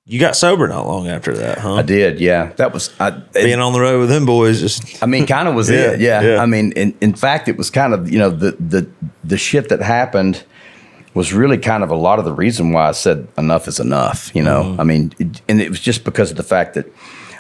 You got sober not long after that, huh? I did, yeah. That was being on the road with them boys. Just kind of was it. Yeah. I mean, in fact, it was kind of the shit that happened was really kind of a lot of the reason why I said enough is enough. I mean, and it was just because of the fact that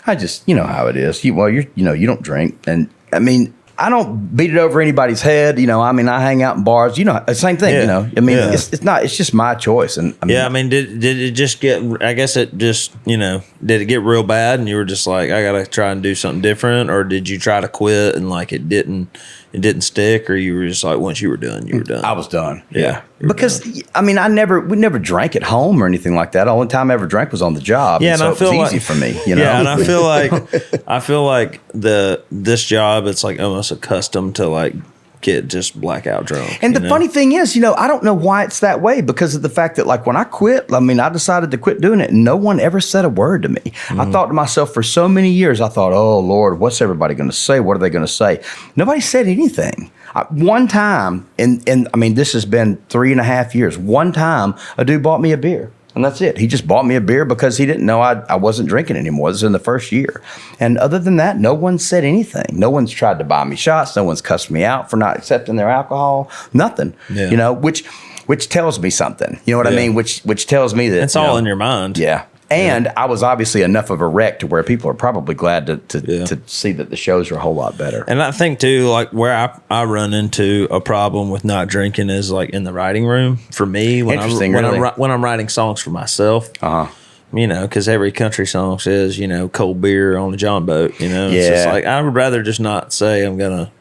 I just how it is. You don't drink, and I mean. I don't beat it over anybody's head, I mean, I hang out in bars, same thing, I mean, it's just my choice. And I mean, did it just get, I guess it just, did it get real bad and you were just like, I got to try and do something different? Or did you try to quit and like it didn't stick, or you were just like, once you were done, you were done? I was done. Yeah. Because done. I mean, we never drank at home or anything like that. The only time I ever drank was on the job. Yeah. And so I feel it was like, easy for me, Yeah. And I feel like this job, it's like almost accustomed to like get just blackout drunk. And the funny thing is, I don't know why it's that way, because of the fact that like when I quit, I mean, I decided to quit doing it and no one ever said a word to me. I thought to myself for so many years, I thought, oh Lord, what's everybody going to say? What are they going to say? Nobody said anything. One time, and I mean, this has been 3.5 years. One time a dude bought me a beer. And that's it. He just bought me a beer because he didn't know I wasn't drinking anymore. This was in the first year. And other than that, no one said anything. No one's tried to buy me shots. No one's cussed me out for not accepting their alcohol. Nothing. Yeah. Which tells me something. You know what I mean? Which tells me that it's all in your mind. Yeah. And I was obviously enough of a wreck to where people are probably glad to see that the shows are a whole lot better. And I think too, like where I run into a problem with not drinking is like in the writing room for me when I'm writing songs for myself. Because every country song says cold beer on a John boat. It's just like I would rather just not say I'm gonna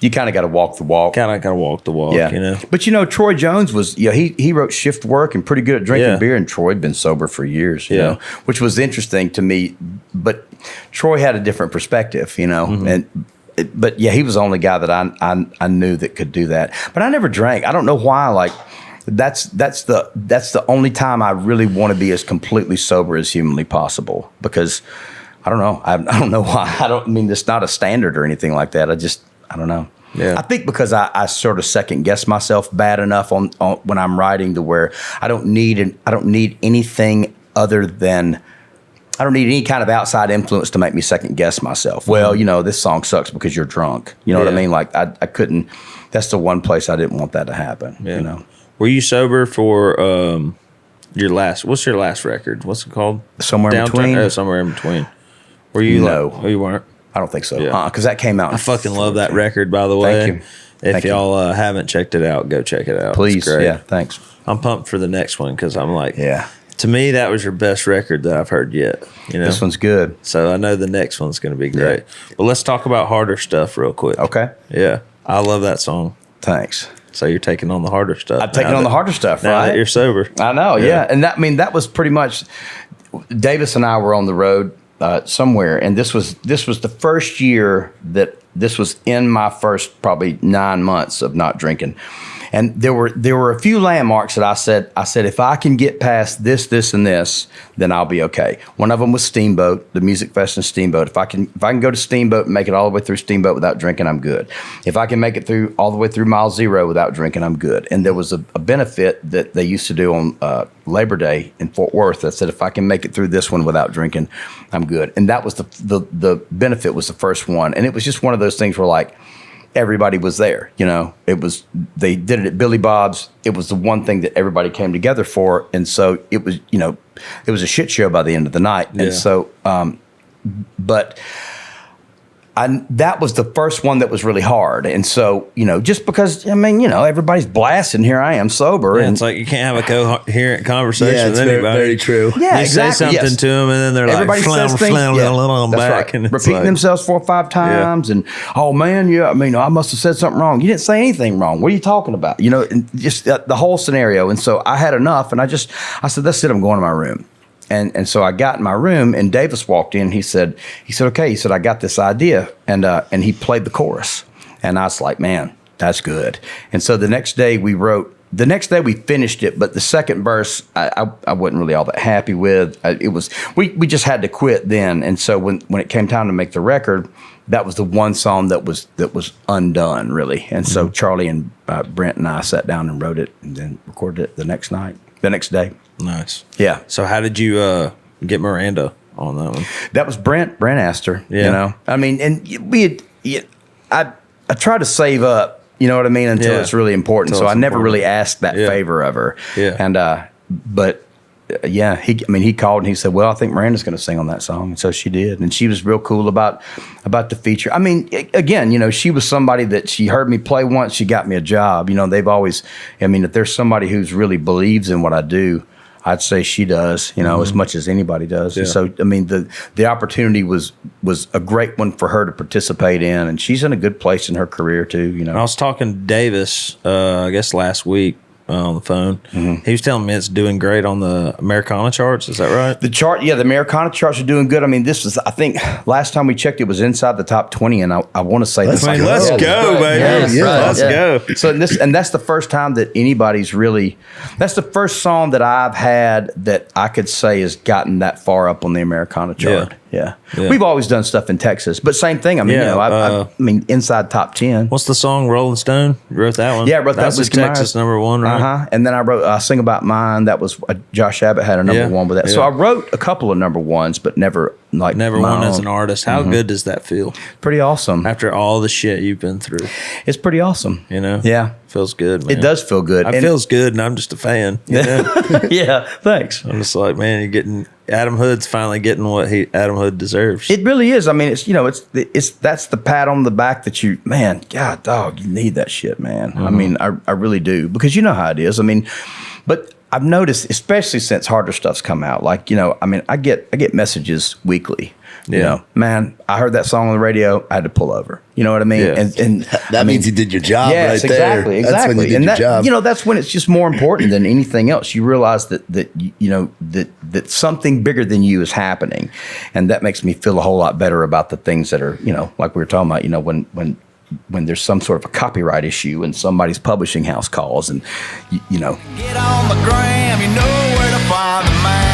You kind of got to walk the walk. Yeah. But Troy Jones was, he wrote Shift Work and pretty good at drinking beer, and Troy had been sober for years, you know, which was interesting to me. But Troy had a different perspective, but he was the only guy that I knew that could do that. But I never drank. I don't know why. Like that's the only time I really want to be as completely sober as humanly possible, because I don't know. I don't know why. It's not a standard or anything like that. I don't know. Yeah. I think because I sort of second guess myself bad enough on when I'm writing to where I don't need anything other than, I don't need any kind of outside influence to make me second guess myself. Well, this song sucks because you're drunk. You know what I mean? Like I couldn't, that's the one place I didn't want that to happen. Yeah. Were you sober for what's your last record? What's it called? Somewhere in Between? Oh, Somewhere in Between. Were you No. You weren't? I don't think so. Because that came out. I fucking love that record, by the way. Thank you. If y'all haven't checked it out, go check it out. Please. It's great. Yeah, thanks. I'm pumped for the next one because I'm like, to me, that was your best record that I've heard yet. This one's good. So I know the next one's going to be great. Yeah. But let's talk about harder stuff real quick. Okay. Yeah. I love that song. Thanks. So you're taking on the harder stuff. I'm taking on the harder stuff, now right? That you're sober. I know, yeah. And that was pretty much, Davis and I were on the road somewhere, and this was the first year that this was in my first probably 9 months of not drinking. And there were a few landmarks that I said if I can get past this, and this, then I'll be okay. One of them was Steamboat, the Music Fest in Steamboat. If I can go to Steamboat and make it all the way through Steamboat without drinking, I'm good. If I can make it through all the way through Mile Zero without drinking, I'm good. And there was a benefit that they used to do on Labor Day in Fort Worth that said if I can make it through this one without drinking, I'm good. And that was the benefit was the first one. And it was just one of those things where like, everybody was there, they did it at Billy Bob's. It was the one thing that everybody came together for. And so it was, it was a shit show by the end of the night. Yeah. And so, but that was the first one that was really hard. And so, just because, everybody's blasting, here I am sober. Yeah, and it's like you can't have a coherent conversation with anybody. Very true. Yeah, you say something to them, and then they're everybody like, flam, back. Right. And repeating themselves 4 or 5 times. And, oh, man, I must have said something wrong. You didn't say anything wrong. What are you talking about? And just the whole scenario. And so I had enough, and I said, that's it, I'm going to my room. And so I got in my room, and Davis walked in. He said, okay. He said, I got this idea, and he played the chorus, and I was like, man, that's good. And so the next day we finished it, but the second verse I wasn't really all that happy with. We just had to quit then. And so when it came time to make the record, that was the one song that was undone really. And so Charlie and Brent and I sat down and wrote it, and then recorded it the next day. Nice. Yeah. So how did you get Miranda on that one? That was Brent. Brent asked her. Yeah. You know, I mean, and I try to save up, you know what I mean, until it's really important. So I never really asked that favor of her. Yeah. And but yeah, he called and he said, well, I think Miranda's going to sing on that song. And so she did. And she was real cool about the feature. I mean, again, you know, she was somebody that she heard me play once. She got me a job. You know, they've always, I mean, if there's somebody who's really believes in what I do, I'd say she does, you know, as much as anybody does. Yeah. And so, I mean, the opportunity was a great one for her to participate in. And she's in a good place in her career, too, you know. I was talking to Davis, I guess last week, on the phone. Mm-hmm. He was telling me it's doing great on the Americana charts. Is that right? The Americana charts are doing good. I mean, this was, I think, last time we checked, it was inside the top 20, and I want to say let's go, baby. Let's go. So that's the first time that anybody's really. That's the first song that I've had that I could say has gotten that far up on the Americana chart. Yeah. We've always done stuff in Texas, but same thing. I mean, you know, I mean, inside top 10. What's the song? Rolling Stone. You wrote that one. Yeah, I wrote that. That's a Texas #1, right? And then I wrote "I Sing About Mine." That was Josh Abbott had a #1 with that. Yeah. So I wrote a couple of #1s, but never won as an artist. How good does that feel? Pretty awesome. After all the shit you've been through, it's pretty awesome. You know, yeah, feels good. Man. It does feel good. It feels good, and I'm just a fan. You know? Yeah, thanks. I'm just like, man, you're getting. Adam Hood's finally getting what Adam Hood deserves. It really is. I mean, it's, you know, it's that's the pat on the back that you, man, God, dog, you need that shit, man. I mean, I really do, because you know how it is. I mean, but I've noticed, especially since harder stuff's come out, like, you know, I mean, I get messages weekly. You know, man, I heard that song on the radio. I had to pull over. You know what I mean? Yeah. And that means you did your job right there. Exactly. That's when you did your job. You know, that's when it's just more important than anything else. You realize that you know, that something bigger than you is happening. And that makes me feel a whole lot better about the things that are, you know, like we were talking about, you know, when there's some sort of a copyright issue and somebody's publishing house calls and, you know. Get on the gram, you know where to find the man.